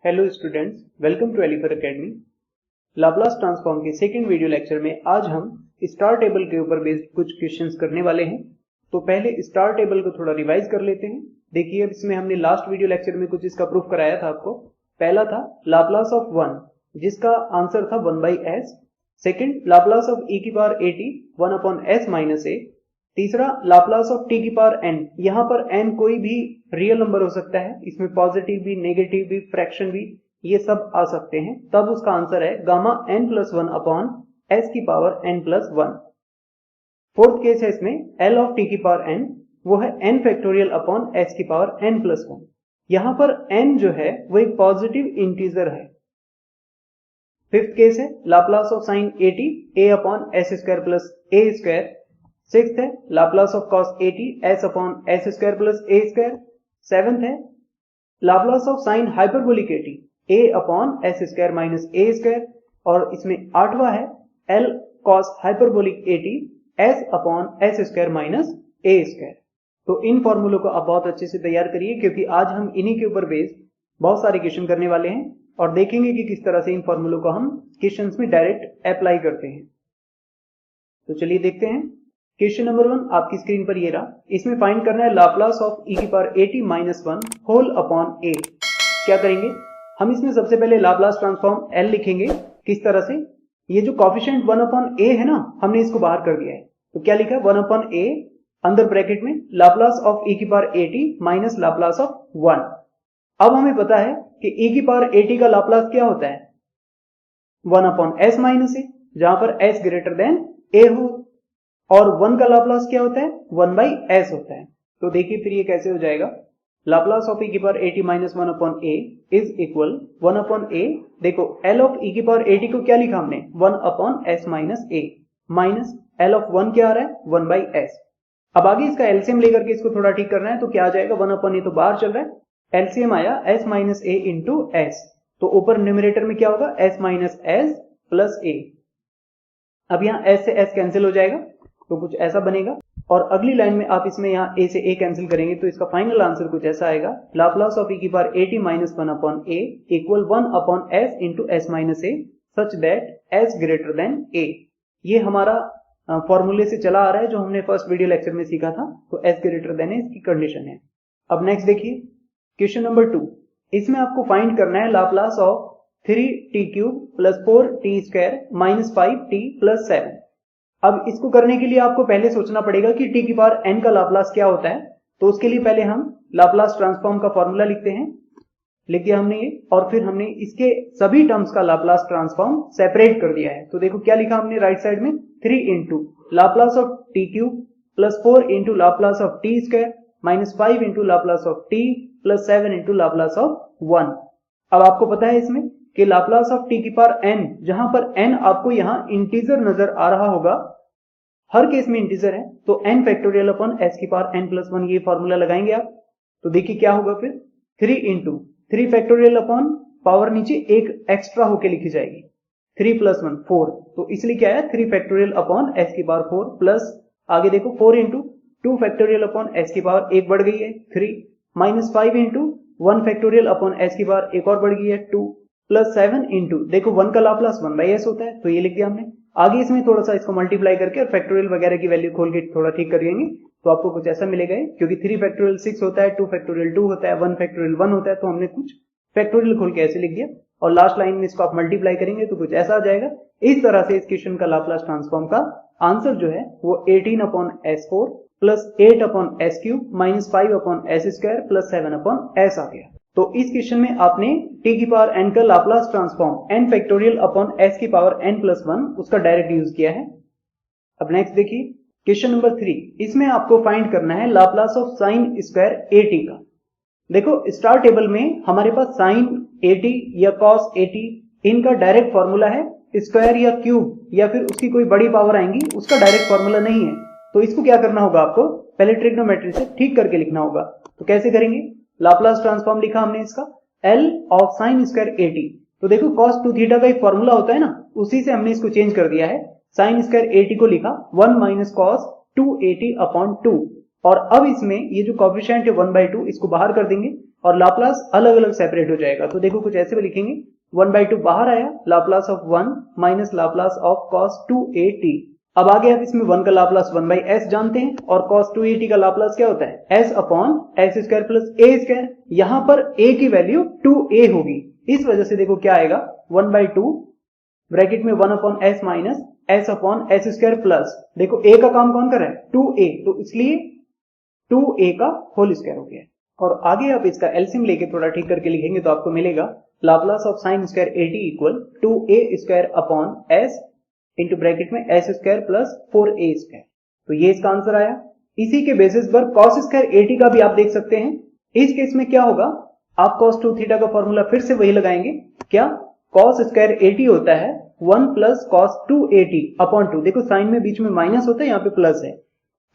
Hello students, welcome to Elifer academy. Laplace transform के second video lecture में आज हम स्टार टेबल के ऊपर बेस्ड कुछ क्वेश्चंस करने वाले हैं। तो पहले स्टार टेबल को थोड़ा रिवाइज कर लेते हैं। देखिए, अब इसमें हमने लास्ट वीडियो लेक्चर में कुछ इसका प्रूफ कराया था आपको। पहला था लाप्लास ऑफ 1, जिसका आंसर था 1/s। Second, Laplace of e की power at 1/s minus a। तीसरा, लाप्लास ऑफ t की पावर n। यहाँ पर n कोई भी रियल नंबर हो सकता है, इसमें पॉजिटिव भी, नेगेटिव भी, फ्रैक्शन भी, ये सब आ सकते हैं। तब उसका आंसर है gamma n plus 1 upon s की power n plus 1। Fourth case है इसमें l ऑफ t की पावर n, वो है n फैक्टोरियल अपॉन s की पावर n प्लस 1। यहाँ पर n जो है वो एक पॉजिटिव इंटीजर है। फिफ्थ केस है Laplace of sine at a upon s square plus a square. Sixth है Laplace of cos at s upon s square plus a square. Seventh है Laplace of sine hyperbolic at a upon s square minus a square. और इसमें आठवां है l cos hyperbolic at s upon s square minus a square. तो इन फॉर्मूलों को आप बहुत अच्छे से तैयार करिए, क्योंकि आज हम इन्हीं के ऊपर बेस्ड बहुत सारे क्वेश्चन करने वाले हैं और देखेंगे कि किस तरह से इन फॉर्मूलों को हम क्वेश्चंस में डायरेक्ट अप्लाई करते हैं। तो चलिए देखते हैं। क्वेश्चन नंबर 1 आपकी स्क्रीन पर ये रहा। इसमें फाइंड करना है लाप्लास ऑफ e की power at minus 1 whole upon a। क्या करेंगे हम? इसमें सबसे पहले लाप्लास ट्रांसफॉर्म l लिखेंगे। किस तरह से? ये जो कॉफिशिएंट 1 अपॉन a है ना, हमने इसको बाहर कर दिया है। तो क्या लिखा है? 1 अपॉन a अंदर ब्रैकेट में लाप्लास ऑफ e की power at minus Laplace of 1। अब हमें पता है कि e की पावर at का लाप्लास क्या होता है? 1 अपॉन s माइनस a, जहां पर s ग्रेटर देन a हो। और 1 का लाप्लास क्या होता है? 1/s होता है। तो देखिए फिर ये कैसे हो जाएगा। लाप्लास ऑफ e की power at minus 1 upon a is equal 1 upon a। देखो l ऑफ e की पावर at को क्या लिखा हमने? 1 upon s minus a minus l of 1 क्या आ रहा है? 1/s। अब आगे इसका एलसीएम लेकर के इसको थोड़ा ठीक करना है। तो क्या आ जाएगा? 1 अपॉन a तो बाहर चल रहा है, एलसीएम आया s minus a into s। तो ऊपर न्यूमरेटर में क्या होगा? s minus s plus a। अब यहाँ s से s कैंसिल हो जाएगा, तो कुछ ऐसा बनेगा। और अगली लाइन में आप इसमें यहाँ a से a कैंसिल करेंगे तो इसका फाइनल आंसर कुछ ऐसा आएगा। लाप्लास ऑफ e की power at minus 1 upon a equal 1 upon s into s minus a such that s greater then a। ये हमारा फॉर्मूले से चला आ रहा है जो हमने फर्स्ट वीडियो लेक्चर में सीखा था। तो s ग्रेटर देन a इसकी कंडीशन है। अब नेक्स्ट देखिए क्वेश्चन नंबर 2। इसमें आपको फाइंड करना है Laplace of 3t cube plus 4t square minus 5t plus 7। अब इसको करने के लिए आपको पहले सोचना पड़ेगा कि t की पावर n का लाप्लास क्या होता है। तो उसके लिए पहले हम लाप्लास ट्रांसफॉर्म का फॉर्मूला लिखते हैं। लिख दिया हमने ये, और फिर हमने इसके सभी टर्म्स का लाप्लास ट्रांसफॉर्म सेपरेट कर दिया है। तो देखो क्या लिखा हमने राइट साइड में? 3 into Laplace of t cube plus 4 into Laplace of t square minus 5 into Laplace of t plus 7 into Laplace of 1। अब आपको पता है इसमें कि लाप्लास ऑफ t की पावर n, जहां पर n आपको यहां इंटीजर नजर आ रहा होगा, हर केस में इंटीजर है, तो n फैक्टोरियल अपॉन s की पावर n प्लस 1 ये फॉर्मूला लगाएंगे आप। तो देखिए क्या होगा फिर? 3 इंटू 3 फैक्टोरियल अपॉन पावर नीचे एक एक्स्ट्रा होके लिखी जाएगी, 3 प्लस 1 4। तो इसलिए क्या है? 3 फैक्टोरियल अपॉन s की पावर 4 प्लस आगे देखो 4 इंटू 2 फैक्टोरियल अपॉन s की पावर एक बढ़ गई है 3 minus 5 into 1 factorial upon s की पावर एक और बढ़ गई है 2 प्लस 7 इंटू देखो 1 का लाप्लास 1/s होता है, तो ये लिख दिया हमने। आगे इसमें थोड़ा सा इसको मल्टीप्लाई करके और फैक्टोरियल वगैरह की वैल्यू खोल के थोड़ा ठीक कर देंगे तो आपको कुछ ऐसा मिलेगा। क्योंकि 3 फैक्टोरियल 6 होता है, 2 फैक्टोरियल 2 होता है, 1 फैक्टोरियल 1 होता है, तो हमने कुछ फैक्टोरियल खोल के ऐसे लिख दिया। और लास्ट लाइन में इसको आप मल्टीप्लाई करेंगे तो कुछ ऐसा आ जाएगा। इस तरह से इस क्वेश्चन का लाप्लास ट्रांसफॉर्म का आंसर जो है वो 18 upon s4 plus 8 upon s cube minus 5 upon s square plus 7 upon s आ गया। तो इस क्वेश्चन में आपने t की पावर n का Laplace transform n factorial upon s की पावर n प्लस 1 उसका डायरेक्ट यूज किया है। अब नेक्स्ट देखिए क्वेश्चन नंबर 3। इसमें आपको फाइंड करना है Laplace of sine square at का। देखो स्टार टेबल में हमारे पास साइन at या कॉस at इनका डायरेक्ट फॉर्मूला है, स्क्वायर या क्यूब या फिर उसकी कोई बड़ी पावर आएंगी उसका डायरेक्ट फॉर्मूला नहीं है। तो इसको क्या करना होगा? आपको पहले ट्रिग्नोमेट्री से ठीक करके लिखना होगा। तो कैसे करेंगे? लाप्लास ट्रांसफॉर्म लिखा हमने इसका L of sine square at। तो देखो cos 2 थीटा का एक फॉर्मूला होता है ना, उसी से हमने इसको चेंज कर दिया है। साइन स्क्वायर at को लिखा 1 माइनस कॉस 2at अपॉन 2। और अब इसमें ये जो कॉफिशिएंट है 1/2 इसको बाहर कर देंगे। और लाप्लास अलग अलग सेपरेट हो जाएगा। तो देखो कुछ ऐसे भी लिखेंगे, 1/2 बाहर आया, Laplace of 1 minus Laplace of cos 2at। अब आगे आप इसमें 1 का लाप्लास 1/s जानते हैं और cos 2at का लाप्लास क्या होता है, s upon s square plus a square. यहां पर a की वैल्यू 2a होगी, इस वजह से देखो क्या आएगा, 1/2 ब्रैकेट में 1 upon s minus s upon s square plus, देखो a का काम कौन कर रहा है, 2a, तो इसलिए 2a का होल स्क्वायर हो गया। और आगे आप इसका एलसीएम लेके थोड़ा ठीक करके लिखेंगे तो आपको मिलेगा Laplace of sine square 80 equal 2a square upon s into bracket में s square plus 4a square. तो ये इसका आंसर आया। इसी के बेसिस पर cos स्क्वायर 80 का भी आप देख सकते हैं। इस केस में क्या होगा, आप cos 2 थीटा का फॉर्मूला फिर से वही लगाएंगे, क्या cos स्क्वायर 80 होता है 1 प्लस cos 280 अपॉन 2, देखो साइन में बीच में माइनस होता है, यहाँ पे प्लस है।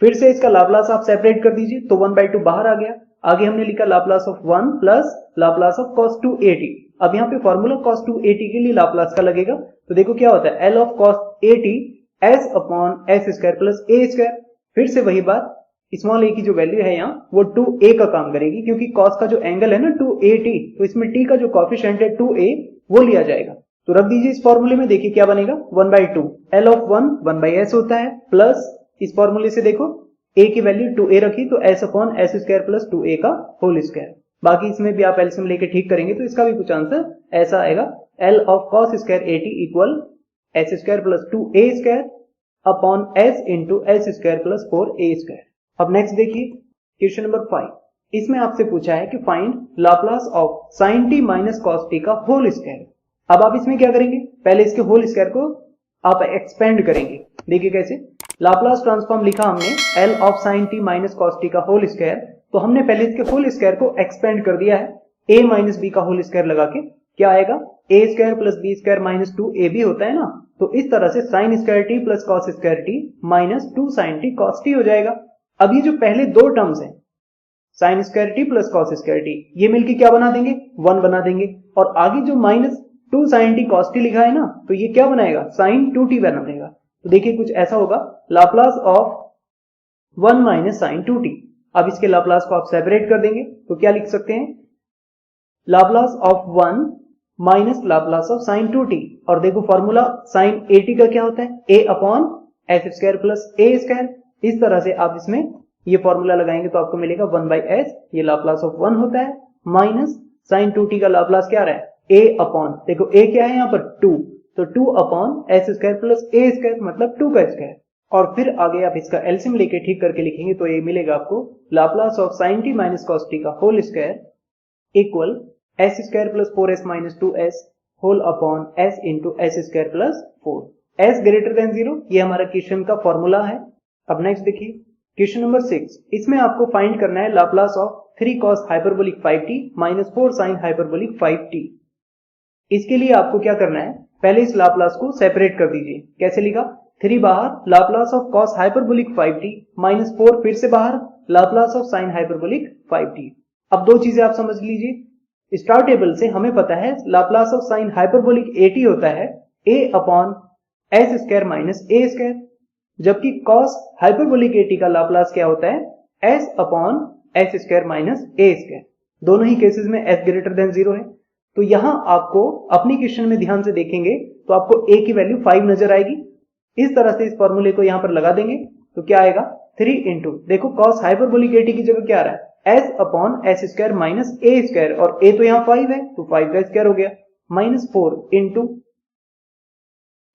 फिर से इसका लाप्लास आप सेपरेट कर दीजिए, तो 1/2 बाहर आ गया। आगे हमने लिखा Laplace of 1 plus Laplace of cos 280। अब यहाँ पे फॉर्मूला cos 280 के लिए लाप्लास का लगेगा, तो देखो क्या होता है, L of cos 80 s upon s square plus a square. फिर से वही बात, स्मॉल a की जो वैल्यू है यहाँ वो 2a का काम करेगी, क्योंकि cos का जो एंगल है ना 280, तो इसमें t का जो कॉफिशिएंट है 2a वो लिया जाएगा। तो रख दीजिए इस फॉर्मूले में, देखिए क्या बनेगा, 1/2 L ऑफ 1 1/s होता है, प्लस इस फॉर्मूले से देखो a की वैल्यू 2a रखी, तो s upon s square plus 2a का होल स्क्वायर। बाकी इसमें भी आप एलसीएम लेके ठीक करेंगे तो इसका भी कुछ आंसर ऐसा आएगा, L of cos square 80 equal s square plus 2a square upon s into s square plus 4a square. अब नेक्स्ट देखिए क्वेश्चन नंबर 5। इसमें आपसे पूछा है कि find Laplace of sin t minus cos t का होल स्क्वायर। अब आप इसमें क्या करेंगे, पहले इसके होल स्क्वायर को आप एक्सपेंड करेंगे। देखिए कैसे, लाप्लास ट्रांसफॉर्म लिखा हमने L of sin t minus cos t का होल स्क्वायर, तो हमने पहले इसके होल स्क्वायर को एक्सपेंड कर दिया है a माइनस b का होल स्क्वायर लगा के। क्या आएगा, a square plus b square minus 2ab होता है ना, तो इस तरह से sin square t plus cos square t minus 2 sin t cos t हो जाएगा। अब ये जो पहले दो टर्म्स हैं sin square t plus cos square t, ये मिलके क्या बना देंगे, 1 बना देंगे, और आगे जो minus 2 sin t cos t लिखा है ना, तो ये क्या बनाएगा, sin 2t बना देगा। तो देखिए कुछ ऐसा होगा, Laplace of 1 minus sin 2t। अब इसके लाप्लास को आप सेपरेट कर देंगे तो क्या लिख सकते हैं, Laplace of 1 minus Laplace of sin 2t, और देखो फॉर्मूला sin 80 का क्या होता है, a upon s square plus a square. इस तरह से आप इसमें ये फॉर्मूला लगाएंगे तो आपको मिलेगा 1/s, ये लाप्लास ऑफ 1 होता है, माइनस sin 2t का लाप्लास क्या आ रहा है, a अपॉन, देखो a क्या है यहाँ पर 2, तो 2 upon s square plus a square मतलब 2 का स्क्वायर। और फिर आगे आप इसका एलसीएम लेके ठीक करके लिखेंगे तो ये मिलेगा आपको Laplace of sin t minus cos t का whole square equal s square plus 4s minus 2s whole upon s into s square plus 4, s greater than 0, ये हमारा क्वेश्चन का फॉर्मूला है। अब नेक्स्ट देखिए क्वेश्चन नंबर 6। इसमें आपको find करना है Laplace of 3 cos hyperbolic 5t minus 4 sin hyperbolic 5t। इसके लिए आपको क्या करना है, पहले इस लाप्लास को सेपरेट कर दीजिए। कैसे लिखा, 3 बाहर, Laplace of cos hyperbolic 5t minus 4 फिर से बाहर, Laplace of sin hyperbolic 5t। अब दो चीजें आप समझ लीजिए, स्टार टेबल से हमें पता है लाप्लास ऑफ sin हाइपरबोलिक 80 होता है a upon s square minus a square, जबकि cos हाइपरबोलिक 80 का लाप्लास क्या होता है, s upon s square minus a square. दोनों ही केसेस में s ग्रेटर देन 0 है। तो यहां आपको अपनी क्वेश्चन में ध्यान से देखेंगे तो आपको a की वैल्यू 5 नजर आएगी। इस तरह से इस फॉर्मूले को यहां पर लगा देंगे तो क्या आएगा, 3 इंटू, देखो cos हाइपरबोलिक 80 की जगह क्या आ रहा है, s upon s square minus a square, और a तो यहाँ 5 है तो 5 का स्क्वायर हो गया, माइनस 4 इंटू,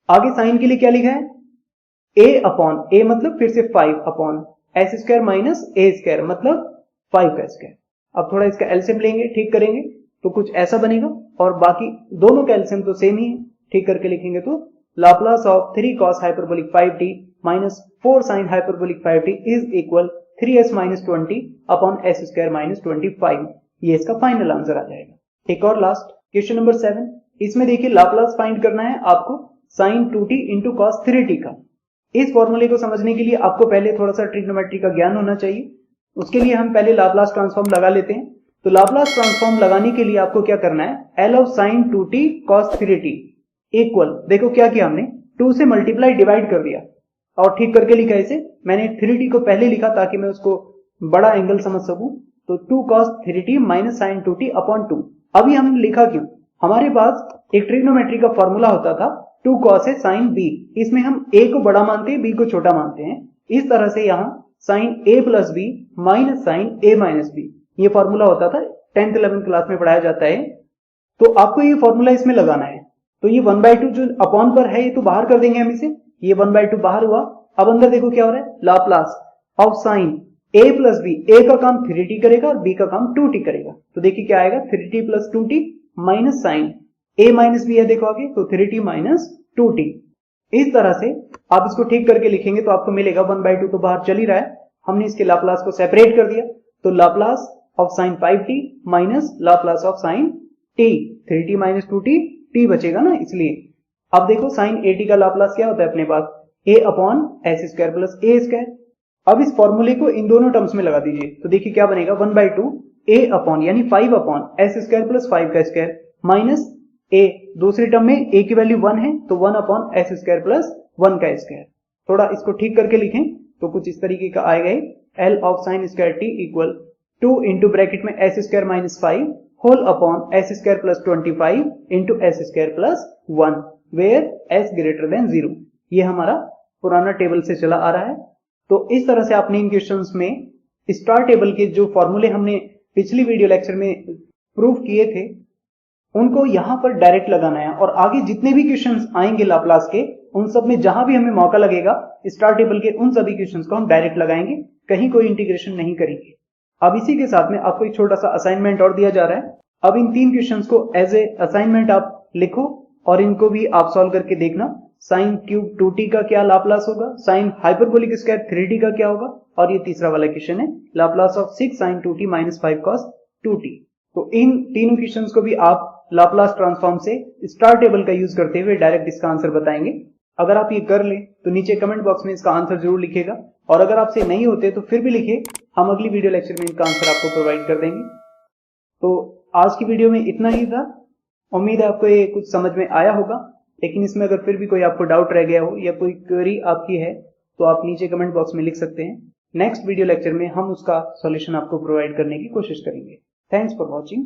आगे साइन के लिए क्या लिखा है, a अपॉन, a मतलब फिर से 5 upon s square minus a square मतलब 5 का स्क्वायर। अब थोड़ा इसका एलसीएम लेंगे, ठीक करेंगे तो कुछ ऐसा बनेगा, और बाकी दोनों का एलसीएम तो सेम ही है, ठीक करके लिखेंगे तो Laplace of 3 cos hyperbolic 5t minus 4 sin hyperbolic 5t is equal 3s minus 20 upon s square minus 25। ये इसका फाइनल आंसर आ जाएगा। एक और लास्ट क्वेश्चन नंबर 7। इसमें देखिए लाप्लास फाइंड करना है आपको sin 2t into cos 3t का। इस फॉर्मूले को समझने के लिए आपको पहले थोड़ा सा ट्रिग्नोमेट्री का ज्ञान होना चाहिए। उसके लिए हम पहले लाप्लास ट्रांसफॉर्म लगा लेते हैं। तो लाप्लास ट्रांसफॉर्म लगाने के लिए आपको क्या करना है, L of sin 2t cos 3t equal, देखो क्या किया हमने, 2 से मल्टीप्लाई डिवाइड कर दिया और ठीक करके लिखा इसे। मैंने 3t को पहले लिखा ताकि मैं उसको बड़ा एंगल समझ सकूं, तो 2 cos 3t minus sign 2t upon 2। अभी हमने लिखा क्यों? हमारे पास एक ट्रिग्नोमेट्री का फॉर्मूला होता था 2 cos है साइन b, इसमें हम a को बड़ा मानते हैं, b को छोटा मानते हैं। इस तरह से यहाँ sine a plus b minus sine a minus b, ये फॉर्मूला होता था, 10th 11th क्लास में पढ़ाया जाता है। तो आपको ये फॉर्मूला इसमें लगाना है। तो ये 1/2 जो अपॉन पर है ये तो बाहर कर देंगे हम इसे, ये 1/2 बाहर हुआ। अब अंदर देखो क्या हो रहा है, Laplace of sign a plus b, a का काम 3t करेगा और b का काम 2t करेगा। तो देखिए क्या आएगा, 3t plus 2t minus sine a minus b है, देखो आगे, तो 3t माइनस 2t। इस तरह से आप इसको ठीक करके लिखेंगे तो आपको मिलेगा 1/2 तो बाहर चल ही रहा है, हमने इसके लाप्लास को सेपरेट कर दिया, तो Laplace of sign 5t minus Laplace of sign t, 3t minus 2t, t बचेगा ना, इसलिए। अब देखो साइन 80 का लाप्लास क्या होता है अपने पास, a upon S square plus A square. अब इस फॉर्मूले को इन दोनों टर्म्स में लगा दीजिए, तो देखिए क्या बनेगा, 1/2 a अपॉन यानी 5 अपॉन एस स्क्वायर प्लस 5 का स्क्वायर माइनस a, दूसरी टर्म में a की वैल्यू 1 है तो 1 अपॉन एस स्क्वायर प्लस 1 का स्क्वायर। थोड़ा इसको ठीक करके लिखें तो कुछ इस तरीके का आएगा, L of sine square t equal 2 into bracket में S square minus 5 whole upon S square plus 25 into S square plus 1 where s greater than 0। ये हमारा पुराना टेबल से चला आ रहा है। तो इस तरह से आपने इन क्वेश्चंस में स्टार टेबल के जो फॉर्मूले हमने पिछली वीडियो लेक्चर में प्रूव किए थे उनको यहां पर डायरेक्ट लगाना है, और आगे जितने भी क्वेश्चंस आएंगे लाप्लास के, उन सब में जहां भी हमें मौका लगेगा स्टार टेबल के उन सभी क्वेश्चंस को हम डायरेक्ट लगाएंगे, कहीं कोई इंटीग्रेशन नहीं करेंगे। अब इसी के साथ में आपको एक छोटा सा असाइनमेंट और दिया जा रहा है। अब इन 3 क्वेश्चंस को एज ए असाइनमेंट आप लिखो और इनको भी आप सॉल्व करके देखना। साइन क्यूब 2t का क्या लाप्लास होगा, साइन हाइपरबोलिक स्क्वायर 3t का क्या होगा, और ये तीसरा वाला क्वेश्चन है Laplace of 6 sine 2t minus 5 cos 2t। तो इन तीनों क्वेश्चंस को भी आप लाप्लास ट्रांसफॉर्म से स्टार टेबल का यूज करते हुए डायरेक्ट इसका आंसर बताएंगे। अगर आप ये कर लें तो नीचे कमेंट बॉक्स में इसका आंसर जरूर लिखिएगा, और अगर आपसे नहीं होते तो फिर भी लिखिए, हम अगली वीडियो लेक्चर में इनका आंसर आपको प्रोवाइड कर देंगे। तो आज की वीडियो में इतना ही था, उम्मीद है आपको ये कुछ समझ में आया होगा, लेकिन इसमें अगर फिर भी कोई आपको डाउट रह गया हो या कोई क्वेरी आपकी है तो आप नीचे कमेंट बॉक्स में लिख सकते हैं। नेक्स्ट वीडियो लेक्चर में हम उसका सॉल्यूशन आपको प्रोवाइड करने की कोशिश करेंगे। Thanks for watching.